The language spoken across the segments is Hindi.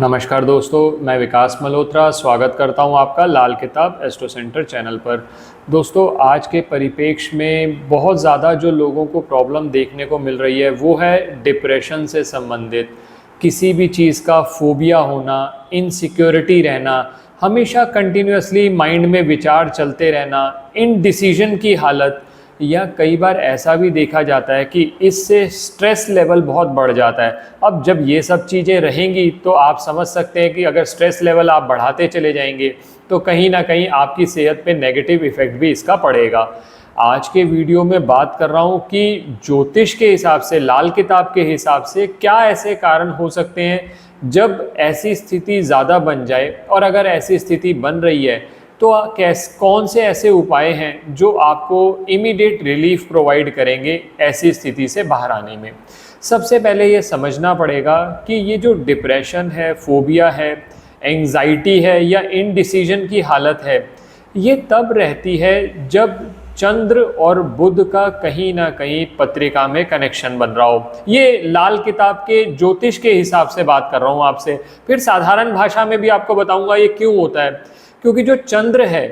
नमस्कार दोस्तों, मैं विकास मल्होत्रा स्वागत करता हूं आपका लाल किताब एस्ट्रो सेंटर चैनल पर। दोस्तों, आज के परिप्रेक्ष्य में बहुत ज़्यादा जो लोगों को प्रॉब्लम देखने को मिल रही है वो है डिप्रेशन से संबंधित। किसी भी चीज़ का फोबिया होना, इनसिक्योरिटी रहना, हमेशा कंटिन्यूअसली माइंड में विचार चलते रहना, इनडिसीजन की हालत, या कई बार ऐसा भी देखा जाता है कि इससे स्ट्रेस लेवल बहुत बढ़ जाता है। अब जब ये सब चीज़ें रहेंगी तो आप समझ सकते हैं कि अगर स्ट्रेस लेवल आप बढ़ाते चले जाएंगे तो कहीं ना कहीं आपकी सेहत पे नेगेटिव इफ़ेक्ट भी इसका पड़ेगा। आज के वीडियो में बात कर रहा हूँ कि ज्योतिष के हिसाब से, लाल किताब के हिसाब से क्या ऐसे कारण हो सकते हैं जब ऐसी स्थिति ज़्यादा बन जाए, और अगर ऐसी स्थिति बन रही है तो कौन से ऐसे उपाय हैं जो आपको इमीडिएट रिलीफ प्रोवाइड करेंगे ऐसी स्थिति से बाहर आने में। सबसे पहले ये समझना पड़ेगा कि ये जो डिप्रेशन है, फोबिया है, एंजाइटी है या इनडिसीजन की हालत है, ये तब रहती है जब चंद्र और बुध का कहीं ना कहीं पत्रिका में कनेक्शन बन रहा हो। ये लाल किताब के ज्योतिष के हिसाब से बात कर रहा हूँ आपसे, फिर साधारण भाषा में भी आपको बताऊंगा ये क्यों होता है। क्योंकि जो चंद्र है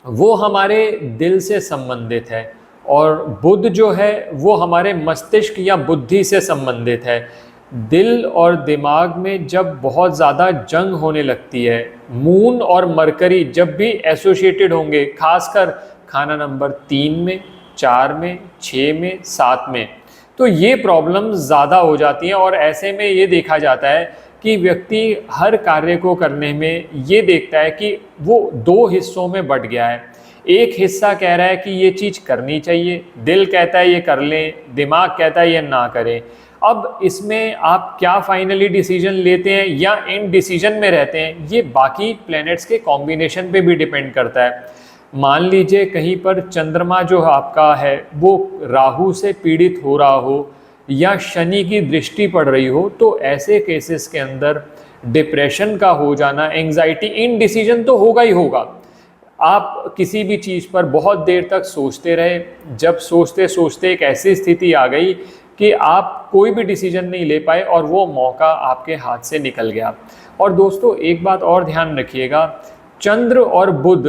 वो हमारे दिल से संबंधित है और बुध जो है वो हमारे मस्तिष्क या बुद्धि से संबंधित है। दिल और दिमाग में जब बहुत ज़्यादा जंग होने लगती है, मून और मरकरी जब भी एसोसिएटेड होंगे, खासकर खाना नंबर 3 में, 4 में, 6 में, 7 में, तो ये प्रॉब्लम ज़्यादा हो जाती हैं। और ऐसे में ये देखा जाता है कि व्यक्ति हर कार्य को करने में ये देखता है कि वो दो हिस्सों में बट गया है। एक हिस्सा कह रहा है कि ये चीज़ करनी चाहिए, दिल कहता है ये कर लें, दिमाग कहता है ये ना करें। अब इसमें आप क्या फाइनली डिसीजन लेते हैं या इन डिसीजन में रहते हैं, ये बाकी प्लैनेट्स के कॉम्बिनेशन पे भी डिपेंड करता है। मान लीजिए कहीं पर चंद्रमा जो आपका है वो राहु से पीड़ित हो रहा हो या शनि की दृष्टि पड़ रही हो, तो ऐसे केसेस के अंदर डिप्रेशन का हो जाना, एंजाइटी, इनडिसीजन तो होगा ही होगा। आप किसी भी चीज़ पर बहुत देर तक सोचते रहे, जब सोचते सोचते एक ऐसी स्थिति आ गई कि आप कोई भी डिसीजन नहीं ले पाए और वो मौका आपके हाथ से निकल गया। और दोस्तों, एक बात और ध्यान रखिएगा, चंद्र और बुध,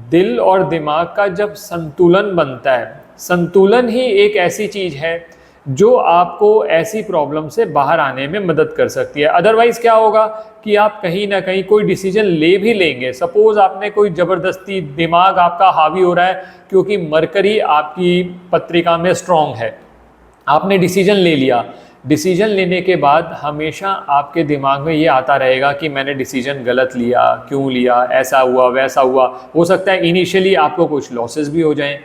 दिल और दिमाग का जब संतुलन बनता है, संतुलन ही एक ऐसी चीज़ है जो आपको ऐसी प्रॉब्लम से बाहर आने में मदद कर सकती है। अदरवाइज क्या होगा कि आप कहीं ना कहीं कोई डिसीजन ले भी लेंगे, सपोज आपने कोई ज़बरदस्ती, दिमाग आपका हावी हो रहा है क्योंकि मरकरी आपकी पत्रिका में स्ट्रांग है, आपने डिसीजन ले लिया। डिसीजन लेने के बाद हमेशा आपके दिमाग में ये आता रहेगा कि मैंने डिसीजन गलत लिया, क्यों लिया, ऐसा हुआ वैसा हुआ। हो सकता है इनिशियली आपको कुछ लॉसेस भी हो जाएं।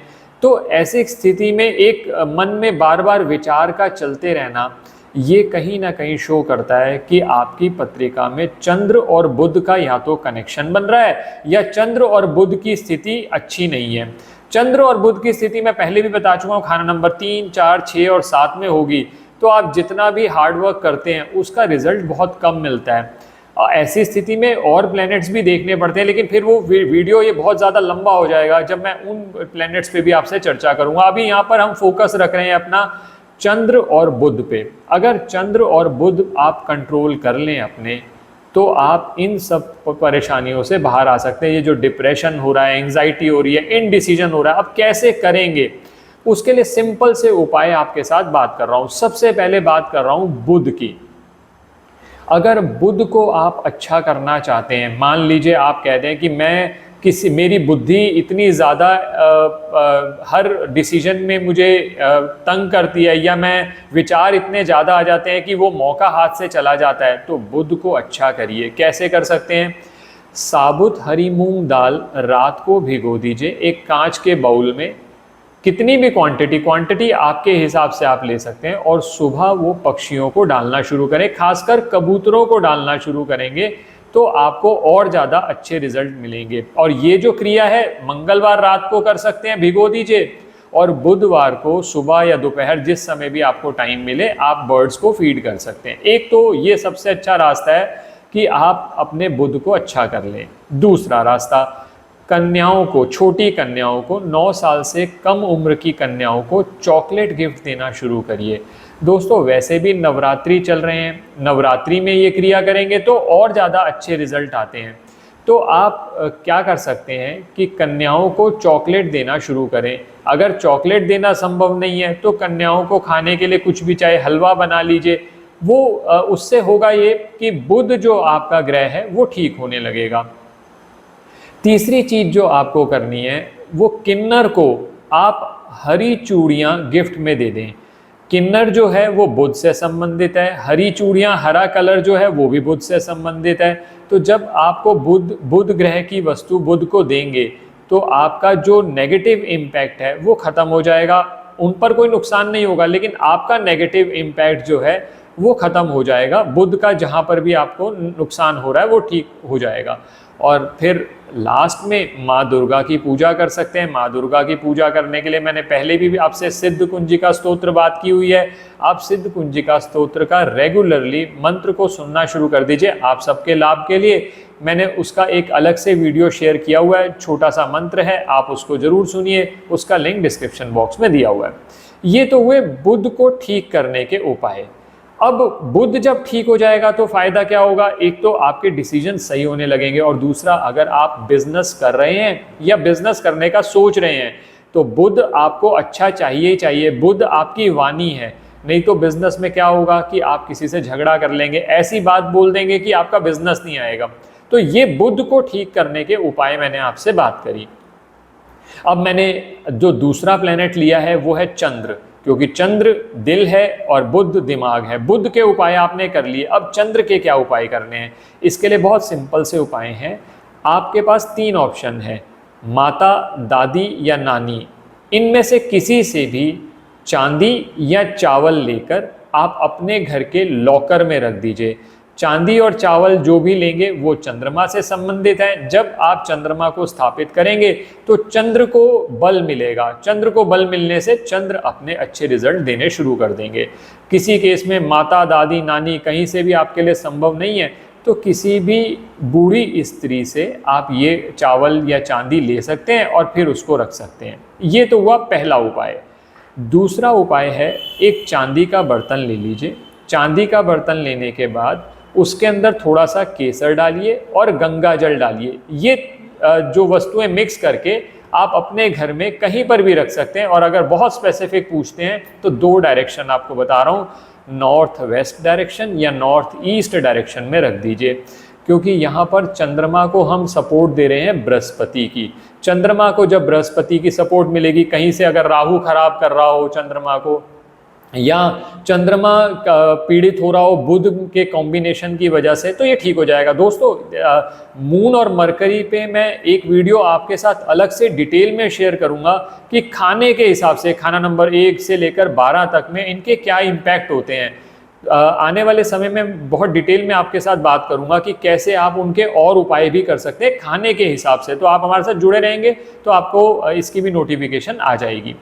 तो ऐसी स्थिति में एक मन में बार बार विचार का चलते रहना, ये कहीं ना कहीं शो करता है कि आपकी पत्रिका में चंद्र और बुध का या तो कनेक्शन बन रहा है या चंद्र और बुध की स्थिति अच्छी नहीं है। चंद्र और बुध की स्थिति मैं पहले भी बता चुका हूँ, खाना नंबर 3, 4, 6 और 7 में होगी तो आप जितना भी हार्डवर्क करते हैं उसका रिजल्ट बहुत कम मिलता है। ऐसी स्थिति में और प्लैनेट्स भी देखने पड़ते हैं, लेकिन फिर वो वीडियो ये बहुत ज़्यादा लंबा हो जाएगा जब मैं उन प्लैनेट्स पे भी आपसे चर्चा करूंगा। अभी यहाँ पर हम फोकस रख रहे हैं अपना चंद्र और बुध पे। अगर चंद्र और बुध आप कंट्रोल कर लें अपने, तो आप इन सब परेशानियों से बाहर आ सकते हैं। ये जो डिप्रेशन हो रहा है, एंजाइटी हो रही है, इनडिसीजन हो रहा है, अब कैसे करेंगे, उसके लिए सिंपल से उपाय आपके साथ बात कर रहा हूँ। सबसे पहले बात कर रहा हूँ बुध की। अगर बुध को आप अच्छा करना चाहते हैं, मान लीजिए आप कहते हैं कि मेरी बुद्धि इतनी ज़्यादा हर डिसीजन में मुझे तंग करती है, या मैं विचार इतने ज़्यादा आ जाते हैं कि वो मौका हाथ से चला जाता है, तो बुध को अच्छा करिए। कैसे कर सकते हैं? साबुत हरी मूंग दाल रात को भिगो दीजिए एक कांच के बाउल में, कितनी भी क्वांटिटी आपके हिसाब से आप ले सकते हैं, और सुबह वो पक्षियों को डालना शुरू करें, खासकर कबूतरों को डालना शुरू करेंगे तो आपको और ज़्यादा अच्छे रिजल्ट मिलेंगे। और ये जो क्रिया है मंगलवार रात को कर सकते हैं, भिगो दीजिए, और बुधवार को सुबह या दोपहर जिस समय भी आपको टाइम मिले आप बर्ड्स को फीड कर सकते हैं। एक तो ये सबसे अच्छा रास्ता है कि आप अपने बुध को अच्छा कर लें। दूसरा रास्ता, कन्याओं को, छोटी कन्याओं को, 9 साल से कम उम्र की कन्याओं को चॉकलेट गिफ्ट देना शुरू करिए। दोस्तों वैसे भी नवरात्रि चल रहे हैं, नवरात्रि में ये क्रिया करेंगे तो और ज़्यादा अच्छे रिजल्ट आते हैं। तो आप क्या कर सकते हैं कि कन्याओं को चॉकलेट देना शुरू करें। अगर चॉकलेट देना संभव नहीं है तो कन्याओं को खाने के लिए कुछ भी, चाहे हलवा बना लीजिए। वो उससे होगा ये कि बुध जो आपका ग्रह है वो ठीक होने लगेगा। तीसरी चीज जो आपको करनी है, वो किन्नर को आप हरी चूड़ियां गिफ्ट में दे दें। किन्नर जो है वो बुध से संबंधित है, हरी चूड़ियां, हरा कलर जो है वो भी बुध से संबंधित है। तो जब आपको बुध ग्रह की वस्तु बुध को देंगे तो आपका जो नेगेटिव इम्पैक्ट है वो खत्म हो जाएगा। उन पर कोई नुकसान नहीं होगा, लेकिन आपका नेगेटिव इम्पैक्ट जो है वो खत्म हो जाएगा। बुध का जहाँ पर भी आपको नुकसान हो रहा है वो ठीक हो जाएगा। और फिर लास्ट में माँ दुर्गा की पूजा कर सकते हैं। माँ दुर्गा की पूजा करने के लिए मैंने पहले भी आपसे सिद्ध कुंजिका स्तोत्र बात की हुई है। आप सिद्ध कुंजिका स्तोत्र का रेगुलरली मंत्र को सुनना शुरू कर दीजिए। आप सबके लाभ के लिए मैंने उसका एक अलग से वीडियो शेयर किया हुआ है, छोटा सा मंत्र है, आप उसको जरूर सुनिए, उसका लिंक डिस्क्रिप्शन बॉक्स में दिया हुआ है। ये तो हुए बुध को ठीक करने के उपाय। अब बुध जब ठीक हो जाएगा तो फायदा क्या होगा? एक तो आपके डिसीजन सही होने लगेंगे, और दूसरा अगर आप बिजनेस कर रहे हैं या बिजनेस करने का सोच रहे हैं तो बुध आपको अच्छा चाहिए ही चाहिए। बुध आपकी वाणी है, नहीं तो बिजनेस में क्या होगा कि आप किसी से झगड़ा कर लेंगे, ऐसी बात बोल देंगे कि आपका बिजनेस नहीं आएगा। तो ये बुध को ठीक करने के उपाय मैंने आपसे बात करी। अब मैंने जो दूसरा प्लेनेट लिया है वो है चंद्र, क्योंकि चंद्र दिल है और बुध दिमाग है। बुध के उपाय आपने कर लिए, अब चंद्र के क्या उपाय करने हैं? इसके लिए बहुत सिंपल से उपाय हैं। आपके पास 3 ऑप्शन है, माता, दादी या नानी। इनमें से किसी से भी चांदी या चावल लेकर आप अपने घर के लॉकर में रख दीजिए। चांदी और चावल जो भी लेंगे वो चंद्रमा से संबंधित है। जब आप चंद्रमा को स्थापित करेंगे तो चंद्र को बल मिलेगा। चंद्र को बल मिलने से चंद्र अपने अच्छे रिजल्ट देने शुरू कर देंगे। किसी केस में माता, दादी, नानी कहीं से भी आपके लिए संभव नहीं है तो किसी भी बूढ़ी स्त्री से आप ये चावल या चांदी ले सकते हैं और फिर उसको रख सकते हैं। ये तो हुआ पहला उपाय। दूसरा उपाय है, एक चांदी का बर्तन ले लीजिए। चांदी का बर्तन लेने के बाद उसके अंदर थोड़ा सा केसर डालिए और गंगा जल डालिए। ये जो वस्तुएं मिक्स करके आप अपने घर में कहीं पर भी रख सकते हैं। और अगर बहुत स्पेसिफिक पूछते हैं तो 2 डायरेक्शन आपको बता रहा हूँ, नॉर्थ वेस्ट डायरेक्शन या नॉर्थ ईस्ट डायरेक्शन में रख दीजिए, क्योंकि यहाँ पर चंद्रमा को हम सपोर्ट दे रहे हैं बृहस्पति की। चंद्रमा को जब बृहस्पति की सपोर्ट मिलेगी, कहीं से अगर राहु खराब कर रहा हो चंद्रमा को, या चंद्रमा पीड़ित हो रहा हो बुध के कॉम्बिनेशन की वजह से, तो ये ठीक हो जाएगा। दोस्तों मून और मरकरी पे मैं एक वीडियो आपके साथ अलग से डिटेल में शेयर करूंगा कि खाने के हिसाब से, खाना नंबर 1 से लेकर 12 तक में इनके क्या इम्पैक्ट होते हैं। आने वाले समय में बहुत डिटेल में आपके साथ बात करूंगा कि कैसे आप उनके और उपाय भी कर सकते हैं खाने के हिसाब से। तो आप हमारे साथ जुड़े रहेंगे तो आपको इसकी भी नोटिफिकेशन आ जाएगी।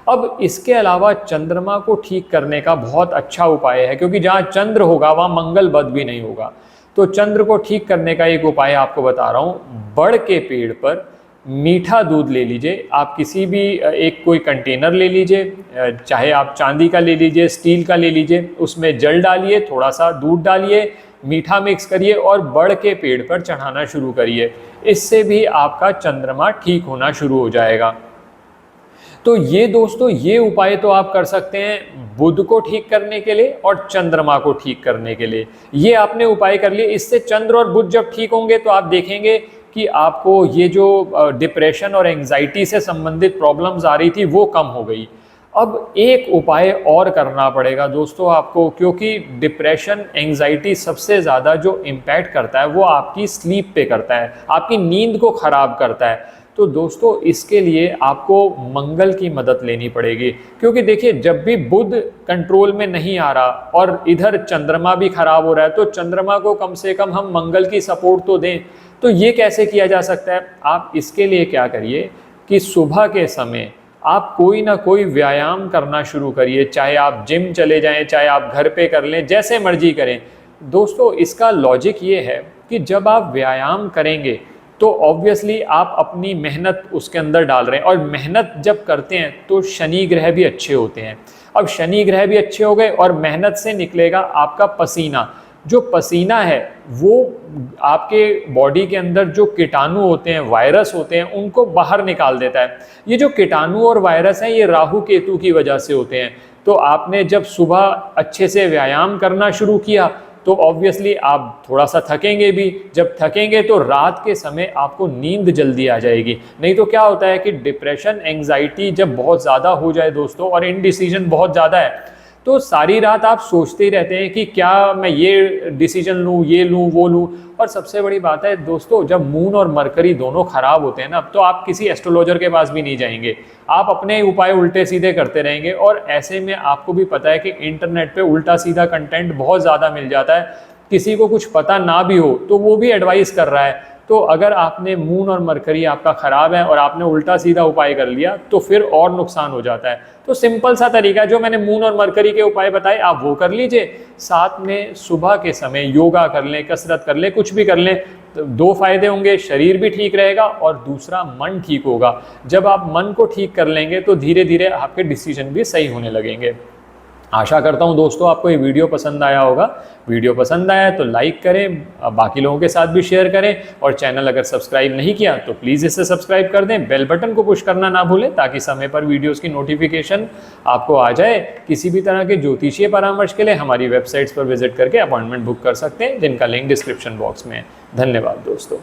अब इसके अलावा चंद्रमा को ठीक करने का बहुत अच्छा उपाय है, क्योंकि जहाँ चंद्र होगा वहाँ मंगल बद भी नहीं होगा। तो चंद्र को ठीक करने का एक उपाय आपको बता रहा हूँ। बड़ के पेड़ पर मीठा दूध ले लीजिए। आप किसी भी एक कोई कंटेनर ले लीजिए, चाहे आप चांदी का ले लीजिए, स्टील का ले लीजिए, उसमें जल डालिए, थोड़ा सा दूध डालिए, मीठा मिक्स करिए और बड़ के पेड़ पर चढ़ाना शुरू करिए। इससे भी आपका चंद्रमा ठीक होना शुरू हो जाएगा। तो ये दोस्तों, ये उपाय तो आप कर सकते हैं बुध को ठीक करने के लिए और चंद्रमा को ठीक करने के लिए। ये आपने उपाय कर लिए। इससे चंद्र और बुध जब ठीक होंगे तो आप देखेंगे कि आपको ये जो डिप्रेशन और एंजाइटी से संबंधित प्रॉब्लम्स आ रही थी वो कम हो गई। अब एक उपाय और करना पड़ेगा दोस्तों आपको, क्योंकि डिप्रेशन, एंजाइटी सबसे ज़्यादा जो इम्पैक्ट करता है वो आपकी स्लीप पे करता है, आपकी नींद को ख़राब करता है। तो दोस्तों इसके लिए आपको मंगल की मदद लेनी पड़ेगी, क्योंकि देखिए जब भी बुध कंट्रोल में नहीं आ रहा और इधर चंद्रमा भी खराब हो रहा है, तो चंद्रमा को कम से कम हम मंगल की सपोर्ट तो दें। तो ये कैसे किया जा सकता है? आप इसके लिए क्या करिए कि सुबह के समय आप कोई ना कोई व्यायाम करना शुरू करिए। चाहे आप जिम चले जाएं, चाहे आप घर पे कर लें, जैसे मर्जी करें। दोस्तों इसका लॉजिक ये है कि जब आप व्यायाम करेंगे तो ऑब्वियसली आप अपनी मेहनत उसके अंदर डाल रहे हैं, और मेहनत जब करते हैं तो शनि ग्रह भी अच्छे होते हैं। अब शनि ग्रह भी अच्छे हो गए और मेहनत से निकलेगा आपका पसीना। जो पसीना है वो आपके बॉडी के अंदर जो कीटाणु होते हैं, वायरस होते हैं, उनको बाहर निकाल देता है। ये जो कीटाणु और वायरस हैं ये राहु केतु की वजह से होते हैं। तो आपने जब सुबह अच्छे से व्यायाम करना शुरू किया तो ऑब्वियसली आप थोड़ा सा थकेंगे भी। जब थकेंगे तो रात के समय आपको नींद जल्दी आ जाएगी। नहीं तो क्या होता है कि डिप्रेशन, एंग्जाइटी जब बहुत ज़्यादा हो जाए दोस्तों, और इनडिसीजन बहुत ज़्यादा है, तो सारी रात आप सोचते ही रहते हैं कि क्या मैं ये डिसीजन लूँ, ये लूँ, वो लूँ। और सबसे बड़ी बात है दोस्तों, जब मून और मरकरी दोनों खराब होते हैं ना, तो आप किसी एस्ट्रोलॉजर के पास भी नहीं जाएंगे, आप अपने उपाय उल्टे सीधे करते रहेंगे। और ऐसे में आपको भी पता है कि इंटरनेट पे उल्टा सीधा कंटेंट बहुत ज़्यादा मिल जाता है, किसी को कुछ पता ना भी हो तो वो भी एडवाइस कर रहा है। तो अगर आपने मून और मरकरी आपका खराब है और आपने उल्टा सीधा उपाय कर लिया तो फिर और नुकसान हो जाता है। तो सिंपल सा तरीका जो मैंने मून और मरकरी के उपाय बताए आप वो कर लीजिए। साथ में सुबह के समय योगा कर लें, कसरत कर लें, कुछ भी कर लें। तो दो फायदे होंगे, शरीर भी ठीक रहेगा और दूसरा मन ठीक होगा। जब आप मन को ठीक कर लेंगे तो धीरे धीरे आपके डिसीजन भी सही होने लगेंगे। आशा करता हूं दोस्तों आपको ये वीडियो पसंद आया होगा। वीडियो पसंद आया तो लाइक करें, बाकी लोगों के साथ भी शेयर करें, और चैनल अगर सब्सक्राइब नहीं किया तो प्लीज़ इसे सब्सक्राइब कर दें। बेल बटन को पुश करना ना भूलें ताकि समय पर वीडियोस की नोटिफिकेशन आपको आ जाए। किसी भी तरह के ज्योतिषीय परामर्श के लिए हमारी वेबसाइट्स पर विजिट करके अपॉइंटमेंट बुक कर सकते हैं, जिनका लिंक डिस्क्रिप्शन बॉक्स में है। धन्यवाद दोस्तों।